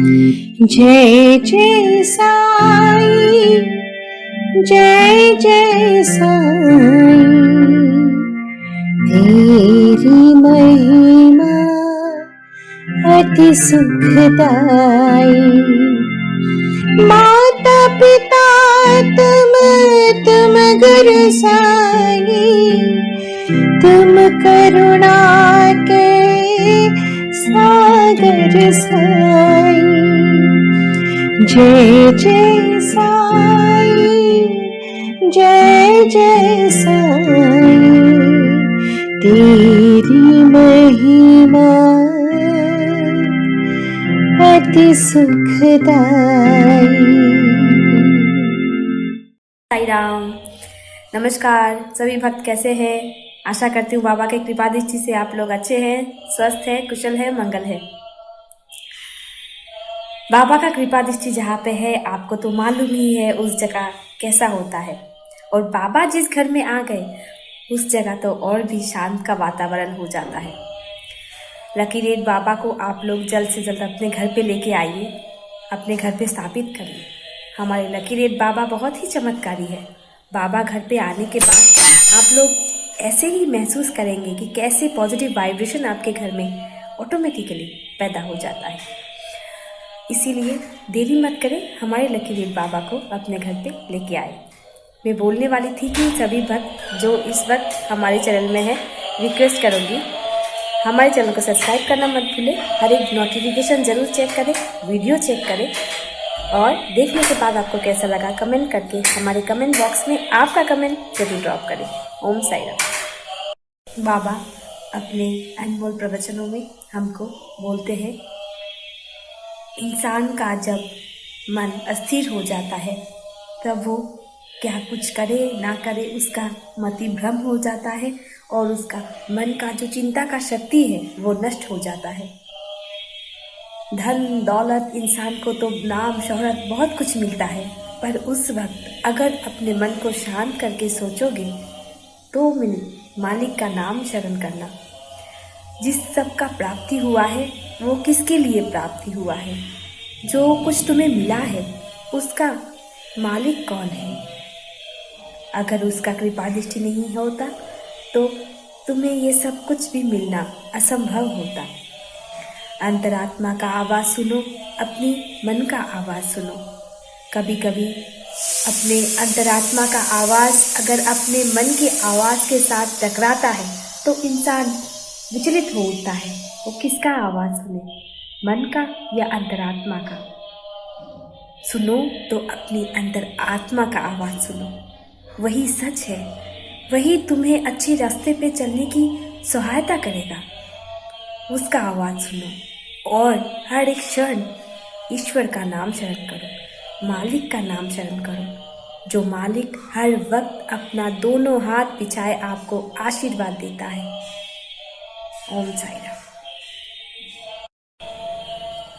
जय जय साई, जय जय साई, तेरी महिमा अति सुखदाई। माता पिता तुम गुरु साई, तुम करुणा के सागर साई। जय जय साई, जय जय साई, तेरी महिमा अति सुखदाई। साई राम। नमस्कार सभी भक्त, कैसे हैं? आशा करती हूँ बाबा के कृपा दृष्टि से आप लोग अच्छे हैं, स्वस्थ हैं, कुशल हैं, मंगल है। बाबा का कृपा दृष्टि जहाँ पे है आपको तो मालूम ही है उस जगह कैसा होता है। और बाबा जिस घर में आ गए उस जगह तो और भी शांत का वातावरण हो जाता है। लकी रेड बाबा को आप लोग जल्द से जल्द अपने घर पे लेके आइए, अपने घर पे स्थापित करिए। हमारे लकी रेड बाबा बहुत ही चमत्कारी है। बाबा घर पे आने के बाद आप लोग ऐसे ही महसूस करेंगे कि कैसे पॉजिटिव वाइब्रेशन आपके घर में ऑटोमेटिकली पैदा हो जाता है। इसीलिए देरी मत करें, हमारे लकी रेड बाबा को अपने घर पे लेके आए। मैं बोलने वाली थी कि सभी भक्त जो इस वक्त हमारे चैनल में है, रिक्वेस्ट करूँगी हमारे चैनल को सब्सक्राइब करना मत भूलें। हर एक नोटिफिकेशन ज़रूर चेक करें, वीडियो चेक करें और देखने के बाद आपको कैसा लगा कमेंट करके हमारे कमेंट बॉक्स में आपका कमेंट जरूर ड्रॉप करें। ओम साई राम। बाबा अपने अनमोल प्रवचनों में हमको बोलते हैं, इंसान का जब मन अस्थिर हो जाता है तब वो क्या कुछ करे ना करे उसका मति भ्रम हो जाता है और उसका मन का जो चिंता का शक्ति है वो नष्ट हो जाता है। धन दौलत, इंसान को तो नाम शोहरत बहुत कुछ मिलता है, पर उस वक्त अगर अपने मन को शांत करके सोचोगे तो मालिक का नाम शरण करना। जिस सब का प्राप्ति हुआ है वो किसके लिए प्राप्ति हुआ है? जो कुछ तुम्हें मिला है उसका मालिक कौन है? अगर उसका कृपा दृष्टि नहीं होता तो तुम्हें ये सब कुछ भी मिलना असंभव होता। अंतरात्मा का आवाज़ सुनो, अपनी मन का आवाज़ सुनो। कभी कभी अपने अंतरात्मा का आवाज़ अगर अपने मन की आवाज़ के साथ टकराता है तो इंसान विचलित हो उठता है। वो किसका आवाज़ सुने, मन का या अंतरात्मा का? सुनो तो अपनी अंतरात्मा का आवाज़ सुनो, वही सच है, वही तुम्हें अच्छे रास्ते पे चलने की सहायता करेगा। उसका आवाज़ सुनो और हर एक क्षण ईश्वर का नाम शरण करो, मालिक का नाम शरण करो। जो मालिक हर वक्त अपना दोनों हाथ बिछाए आपको आशीर्वाद देता है। ओम साई राम।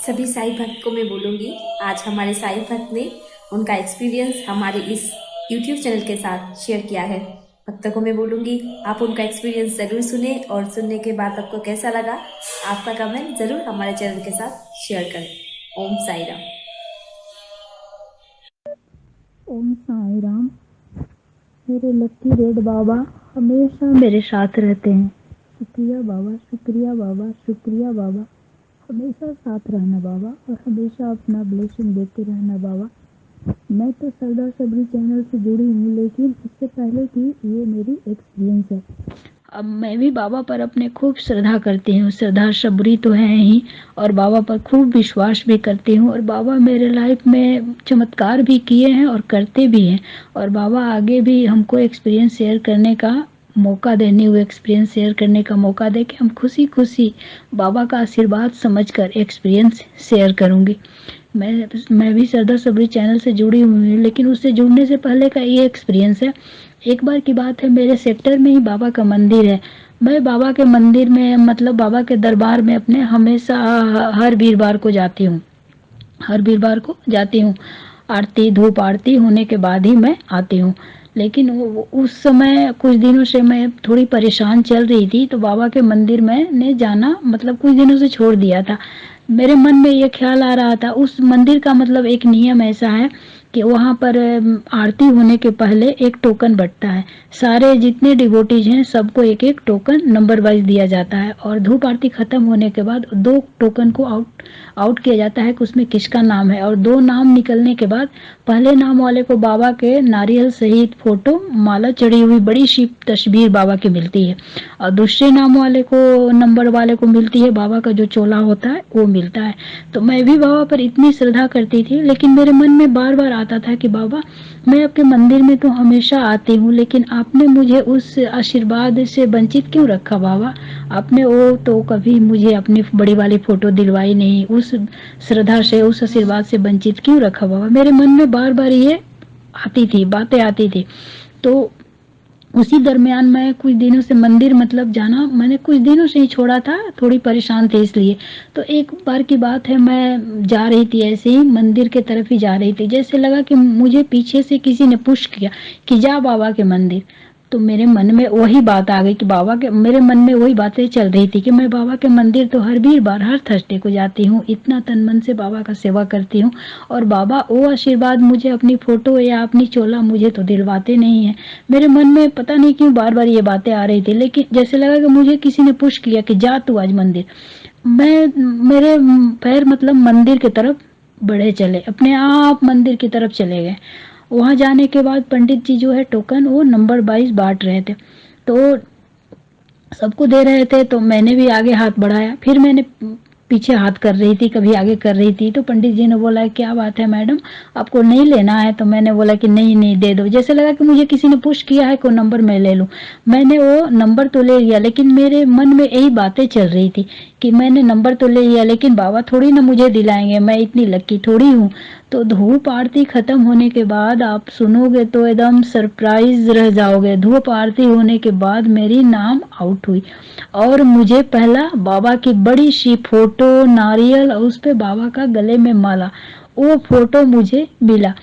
सभी साई भक्त को मैं बोलूँगी, आज हमारे साई भक्त ने उनका एक्सपीरियंस हमारे इस YouTube चैनल के साथ शेयर किया है। भक्तों को मैं बोलूँगी आप उनका एक्सपीरियंस ज़रूर सुने और सुनने के बाद आपको कैसा लगा आपका कमेंट ज़रूर हमारे चैनल के साथ शेयर करें। ओम साई राम। ओम साई राम। मेरे लकी रेड बाबा हमेशा मेरे साथ रहते हैं। शुक्रिया बाबा, शुक्रिया बाबा, शुक्रिया बाबा। हमेशा साथ रहना बाबा और हमेशा अपना ब्लेसिंग देते रहना बाबा। मैं तो सरदार सबरी चैनल से जुड़ी हूँ, लेकिन इससे पहले की ये मेरी एक्सपीरियंस है। अब मैं भी बाबा पर अपने खूब श्रद्धा करती हूँ। सरदार सबरी तो हैं ही और बाबा पर खूब विश्वास भी करती हूँ और बाबा मेरे लाइफ में चमत्कार भी किए हैं और करते भी हैं। और बाबा आगे भी हमको एक्सपीरियंस शेयर करने का मौका देने हुए एक्सपीरियंस शेयर करने का मौका दे के हम खुशी खुशी बाबा का आशीर्वाद समझकर एक्सपीरियंस शेयर करूँगी। मैं भी सरदार सबरी चैनल से जुड़ी हुई हूँ, लेकिन उससे जुड़ने से पहले का ये एक्सपीरियंस है। एक बार की बात है, मेरे सेक्टर में ही बाबा का मंदिर है। मैं बाबा के मंदिर में मतलब बाबा के दरबार में अपने हमेशा हर वीरवार को जाती हूँ। हर वीरवार को जाती हूँ, आरती धूप आरती होने के बाद ही मैं आती हूँ। लेकिन उस समय कुछ दिनों से मैं थोड़ी परेशान चल रही थी, तो बाबा के मंदिर मैंने जाना मतलब कुछ दिनों से छोड़ दिया था। मेरे मन में ये ख्याल आ रहा था, उस मंदिर का मतलब एक नियम ऐसा है कि वहाँ पर आरती होने के पहले एक टोकन बँटता है। सारे जितने डिवोटीज हैं सबको एक एक टोकन नंबर वाइज दिया जाता है, और धूप आरती खत्म होने के बाद 2 टोकन को आउट किया जाता है कि उसमें किसका नाम है, और 2 नाम निकलने के बाद पहले नाम वाले को बाबा के नारियल सहित फोटो माला चढ़ी हुई बड़ी सी तस्वीर बाबा की मिलती है, और दूसरे नाम वाले को नंबर वाले को मिलती है बाबा का जो चोला होता है वो मिलता है। तो मैं भी बाबा पर इतनी श्रद्धा करती थी, लेकिन मेरे मन में बार बार आता था कि बाबा मैं आपके मंदिर में तो हमेशा आती हूँ, लेकिन आपने मुझे उस आशीर्वाद से वंचित क्यों रखा बाबा? आपने वो तो कभी मुझे अपनी बड़ी वाली फोटो दिलवाई नहीं, उस श्रद्धा से उस आशीर्वाद से वंचित क्यों रखा बाबा? मेरे मन में बार बार ये आती थी, बातें आती थी। तो उसी दरमियान मैं कुछ दिनों से मंदिर मतलब जाना मैंने कुछ दिनों से ही छोड़ा था, थोड़ी परेशान थी इसलिए। तो एक बार की बात है, मैं जा रही थी ऐसे ही मंदिर के तरफ ही जा रही थी, जैसे लगा कि मुझे पीछे से किसी ने पुश किया कि जा बाबा के मंदिर। तो मेरे मन में वही बात आ गई कि बाबा के, मेरे मन में वही बातें चल रही थी कि मैं बाबा के मंदिर तो हर वीरवार हर थर्सडे को जाती हूँ, इतना तन मन से बाबा का सेवा करती हूँ, और बाबा वो आशीर्वाद मुझे अपनी फोटो या अपनी चोला मुझे तो दिलवाते नहीं है। मेरे मन में पता नहीं क्यों बार बार ये बातें आ रही थी, लेकिन जैसे लगा कि मुझे किसी ने पुश किया कि जा तू आज मंदिर। मेरे पैर मतलब मंदिर की तरफ बढ़े चले, अपने आप मंदिर की तरफ चले गए। वहां जाने के बाद पंडित जी जो है टोकन वो नंबर 22 बांट रहे थे, तो सबको दे रहे थे, तो मैंने भी आगे हाथ बढ़ाया, फिर मैंने पीछे हाथ कर रही थी, कभी आगे कर रही थी। तो पंडित जी ने बोला क्या बात है मैडम, आपको नहीं लेना है? तो मैंने बोला कि नहीं नहीं दे दो। जैसे लगा कि मुझे किसी ने पुश किया है, कोई नंबर मैं ले लूं। मैंने वो नंबर तो ले लिया, लेकिन मेरे मन में यही बातें चल रही थी कि मैंने नंबर तो ले लिया, लेकिन बाबा थोड़ी ना मुझे दिलाएंगे, मैं इतनी लक्की थोड़ी हूँ। तो धूप आरती खत्म होने के बाद आप सुनोगे तो एकदम सरप्राइज रह जाओगे। धूप आरती होने के बाद मेरी नाम आउट हुई, और मुझे पहला बाबा की बड़ी सी फोटो नारियल और उस पे बाबा का गले में माला, वो फोटो मुझे मिला।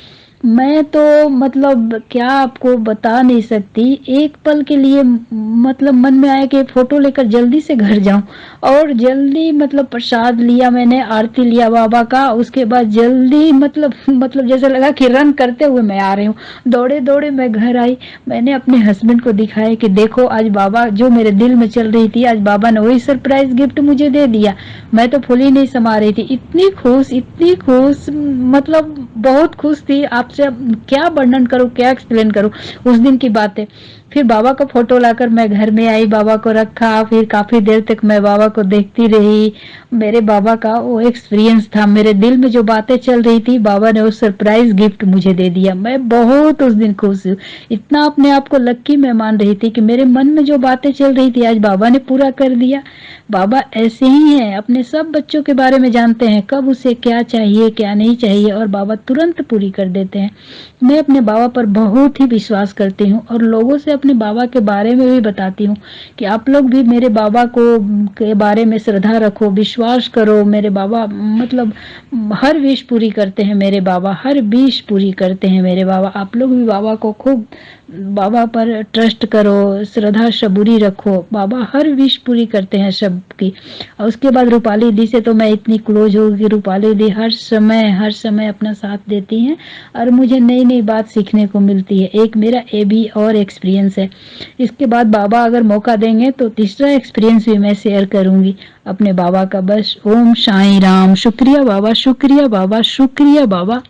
मैं तो मतलब क्या आपको बता नहीं सकती, एक पल के लिए मतलब मन में आया कि फोटो लेकर जल्दी से घर जाऊं, और जल्दी मतलब प्रसाद लिया मैंने, आरती लिया बाबा का, उसके बाद जल्दी मतलब जैसे लगा कि रन करते हुए मैं आ रही हूँ। दौड़े दौड़े मैं घर आई, मैंने अपने हस्बैंड को दिखाया कि देखो आज बाबा, जो मेरे दिल में चल रही थी, आज बाबा ने वही सरप्राइज गिफ्ट मुझे दे दिया। मैं तो फुल ही नहीं समा रही थी, इतनी खुश मतलब बहुत खुश थी। आपसे क्या वर्णन करूं, क्या एक्सप्लेन करूं उस दिन की बातें। फिर बाबा का फोटो लाकर मैं घर में आई, बाबा को रखा, फिर काफी देर तक मैं बाबा को देखती रही। मेरे बाबा का वो एक्सपीरियंस था, मेरे दिल में जो बातें चल रही थी, बाबा ने वो सरप्राइज गिफ्ट मुझे दे दिया। मैं बहुत उस दिन खुश हूँ, इतना अपने आप को लक्की मैं मान रही थी कि मेरे मन में जो बातें चल रही थी आज बाबा ने पूरा कर दिया। बाबा ऐसे ही हैं, अपने सब बच्चों के बारे में जानते हैं, कब उसे क्या चाहिए क्या नहीं चाहिए, और बाबा तुरंत पूरी कर देते हैं। मैं अपने बाबा पर बहुत ही विश्वास करती हूँ, और लोगों से अपने बाबा के बारे में भी बताती हूँ कि आप लोग भी मेरे बाबा को के बारे में श्रद्धा रखो, विश्वास करो। मेरे बाबा मतलब हर विश पूरी करते हैं, मेरे बाबा हर विश पूरी करते हैं मेरे बाबा। आप लोग भी बाबा को खूब, बाबा पर ट्रस्ट करो, श्रद्धा सबूरी रखो, बाबा हर विश पूरी करते हैं सबकी। और उसके बाद रूपाली दी से तो मैं इतनी क्लोज हूँ कि रूपाली दी हर समय अपना साथ देती हैं, और मुझे नई नई बात सीखने को मिलती है। एक मेरा ये भी और एक्सपीरियंस है। इसके बाद बाबा अगर मौका देंगे तो तीसरा एक्सपीरियंस भी मैं शेयर करूंगी अपने बाबा का। बस ओम साईं राम। शुक्रिया बाबा, शुक्रिया बाबा, शुक्रिया बाबा।